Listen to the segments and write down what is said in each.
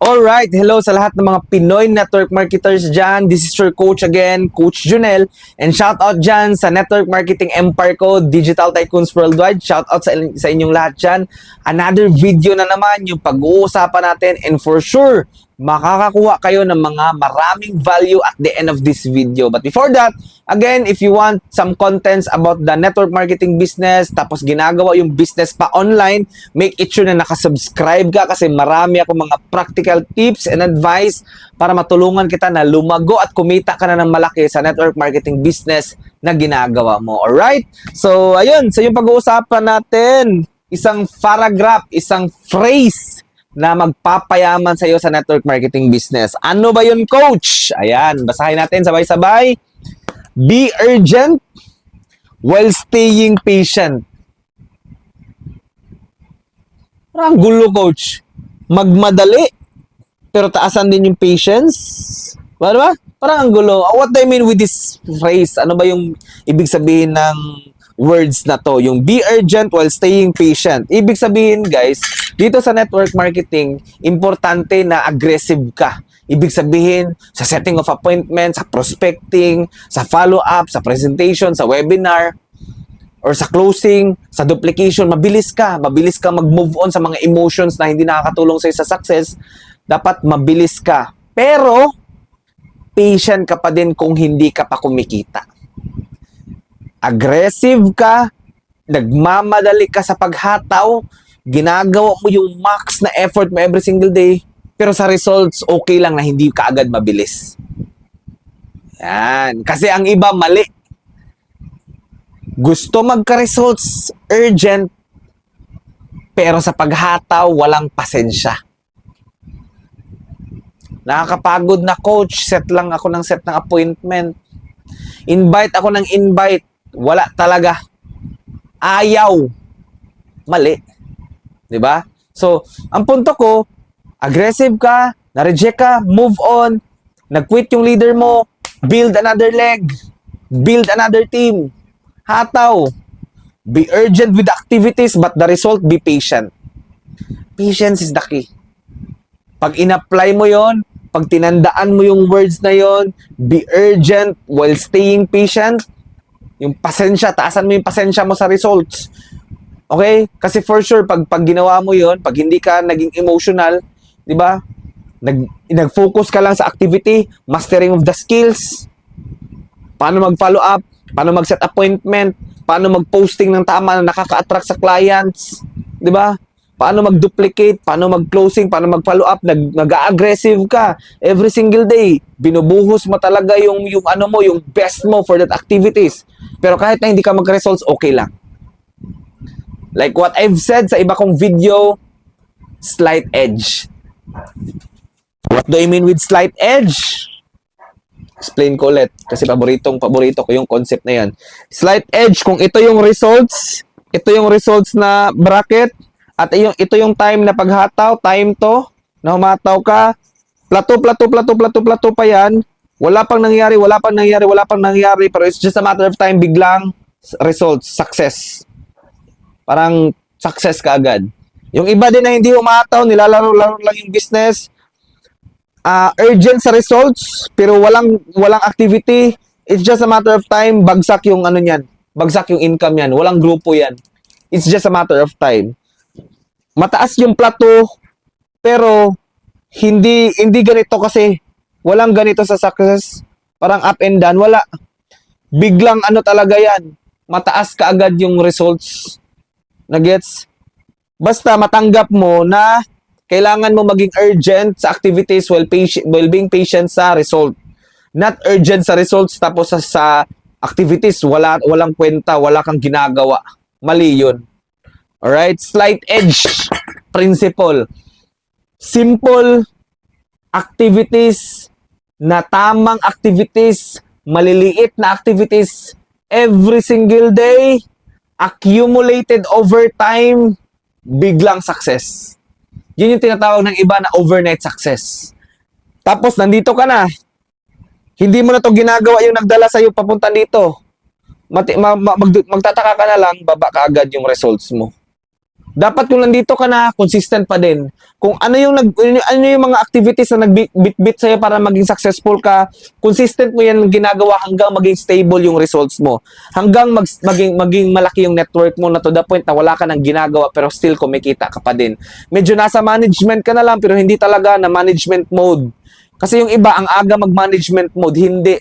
Alright, hello sa lahat ng mga Pinoy network marketers dyan. This is your coach again, Coach Junel. And shout out dyan sa network marketing empire ko, Digital Tycoons Worldwide. Shout out sa inyong lahat dyan. Another video na naman yung pag-uusapan natin, and for sure, makakakuha kayo ng mga maraming value at the end of this video. But before that, again, if you want some contents about the network marketing business, tapos ginagawa yung business pa online, make it sure na nakasubscribe ka kasi marami ako mga practical tips and advice para matulungan kita na lumago at kumita ka na ng malaki sa network marketing business na ginagawa mo. Alright? So, ayun. So, yung pag-uusapan natin, isang paragraph, isang phrase na magpapayaman sa iyo sa network marketing business. Ano ba yun, coach? Ayan, basahin natin sabay-sabay. Be urgent while staying patient. Parang gulo, coach. Magmadali, pero taasan din yung patience. Ba? Parang ang gulo. What do I mean with this phrase? Ano ba yung ibig sabihin ng words na to? Yung be urgent while staying patient. Ibig sabihin, guys, dito sa network marketing, importante na aggressive ka. Ibig sabihin, sa setting of appointment, sa prospecting, sa follow-up, sa presentation, sa webinar, or sa closing, sa duplication, mabilis ka. Mabilis ka mag-move on sa mga emotions na hindi nakakatulong sa'yo sa success. Dapat mabilis ka. Pero, patient ka pa din kung hindi ka pa kumikita. Aggressive ka, nagmamadali ka sa paghataw, ginagawa mo yung max na effort mo every single day, pero sa results, okay lang na hindi ka agad mabilis. Yan. Kasi ang iba, mali. Gusto magka-results, urgent, pero sa paghataw, walang pasensya. Nakakapagod na, coach. Set lang ako ng set ng appointment. Invite ako ng invite. Wala talaga. Ayaw. Mali. 'Di ba? So, ang punto ko, aggressive ka, na-reject ka, move on, nag-quit yung leader mo, build another leg, build another team. Hataw. Be urgent with the activities, but the result, be patient. Patience is the key. Pag in-apply mo yon, pag tinandaan mo yung words na yon, be urgent while staying patient, yung pasensya, taasan mo yung pasensya mo sa results. Okay? Kasi for sure, pag ginawa mo yon, pag hindi ka naging emotional, di ba? Nag-focus ka lang sa activity, mastering of the skills, paano mag-follow up, paano mag-set appointment, paano mag-posting ng tama na nakaka-attract sa clients, di ba? Paano mag-duplicate, paano mag-closing, paano mag-follow up, nag-aggressive ka every single day. Binubuhos mo talaga yung ano mo, yung best mo for that activities. Pero kahit na hindi ka mag-results, okay lang. Like what I've said sa iba kong video, slight edge. What do I mean with slight edge? Explain ko ulit kasi paborito ko yung concept na yan. Slight edge, kung ito yung results na bracket, at ito yung time na paghataw, time to, na humataw ka, plato pa yan, wala pang nangyari, pero it's just a matter of time, biglang results, success. Parang success ka agad. Yung iba din na hindi humataw, nilalaro-laro lang yung business, urgent sa results, pero walang activity, it's just a matter of time, bagsak yung ano niyan, bagsak yung income yan, walang grupo yan. It's just a matter of time. Mataas yung plato, pero hindi ganito kasi walang ganito sa success. Parang up and down, wala. Biglang ano talaga yan. Mataas ka agad yung results. Nagets? Basta matanggap mo na kailangan mo maging urgent sa activities while being patient sa result. Not urgent sa results tapos sa activities walang kwenta, wala kang ginagawa. Mali yun. Alright? Slight edge principle. Simple activities na tamang activities, maliliit na activities every single day, accumulated over time, biglang success. Yun yung tinatawag ng iba na overnight success. Tapos nandito ka na. Hindi mo na to ginagawa yung nagdala sa'yo papunta dito. Magtataka ka na lang, baba ka agad yung results mo. Dapat kung nandito ka na, consistent pa din. Kung ano yung ano yung mga activities na nagbit-bit sa'yo para maging successful ka, consistent mo yan ginagawa hanggang maging stable yung results mo. Hanggang maging malaki yung network mo na to the point na wala ka nang ginagawa pero still kumikita ka pa din. Medyo nasa management ka na lang pero hindi talaga na management mode. Kasi yung iba, ang aga mag-management mode, hindi.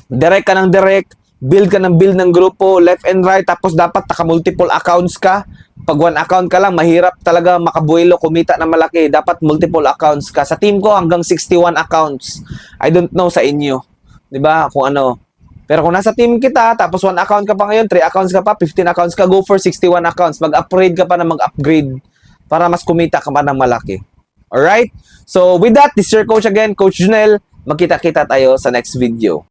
Direct ka ng direct, build ka ng build ng grupo, left and right, tapos dapat naka-multiple accounts ka. Pag one account ka lang, mahirap talaga makabuelo, kumita na malaki. Dapat multiple accounts ka. Sa team ko, hanggang 61 accounts. I don't know sa inyo. 'Di ba? Kung ano. Pero kung nasa team kita, tapos one account ka pa ngayon, 3 accounts ka pa, 15 accounts ka, go for 61 accounts. Mag-upgrade ka pa na mag-upgrade para mas kumita ka pa ng malaki. Alright? So, with that, this is your coach again, Coach Junel. Magkita-kita tayo sa next video.